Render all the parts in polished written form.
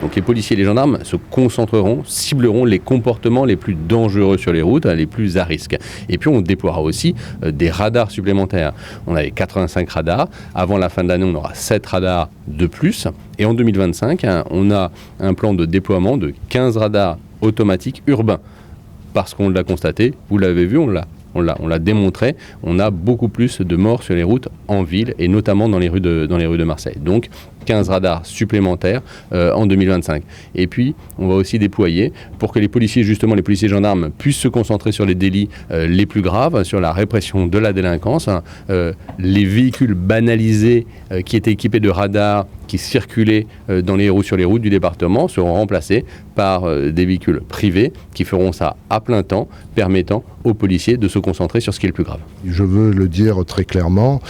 Donc les policiers et les gendarmes se concentreront, cibleront les comportements les plus dangereux sur les routes, les plus à risque. Et puis on déploiera aussi des radars supplémentaires. On avait 85 radars. Avant la fin de l'année, on aura 7 radars de plus. Et en 2025, on a un plan de déploiement de 15 radars automatiques urbains. Parce qu'on l'a constaté, vous l'avez vu, on l'a démontré, on a beaucoup plus de morts sur les routes en ville et notamment dans les rues de Marseille. Donc 15 radars supplémentaires en 2025. Et puis, on va aussi déployer pour que les policiers gendarmes puissent se concentrer sur les délits les plus graves, sur la répression de la délinquance. Les véhicules banalisés qui étaient équipés de radars qui circulaient sur les routes du département seront remplacés par des véhicules privés qui feront ça à plein temps, permettant aux policiers de se concentrer sur ce qui est le plus grave. Je veux le dire très clairement,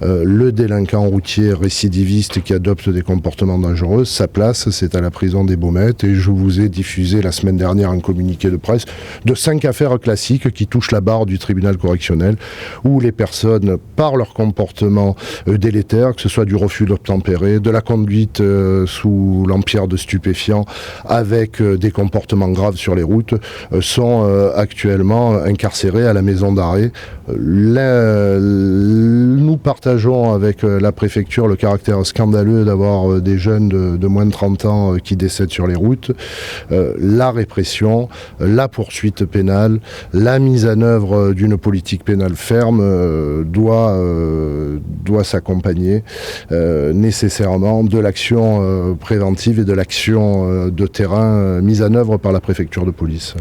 le délinquant routier récidiviste qui adopte des comportements dangereux, sa place, c'est à la prison des Baumettes. Et je vous ai diffusé la semaine dernière un communiqué de presse de 5 affaires classiques qui touchent la barre du tribunal correctionnel, où les personnes, par leur comportement délétère, que ce soit du refus d'obtempérer, de la conduite sous l'empire de stupéfiants, avec des comportements graves sur les routes, sont actuellement incarcérés à la maison d'arrêt. Nous partageons avec la préfecture le caractère scandaleux d'avoir des jeunes de moins de 30 ans qui décèdent sur les routes. La répression, la poursuite pénale, la mise en œuvre d'une politique pénale ferme doit s'accompagner nécessairement de l'action préventive et de l'action de terrain mise en œuvre par la préfecture de police.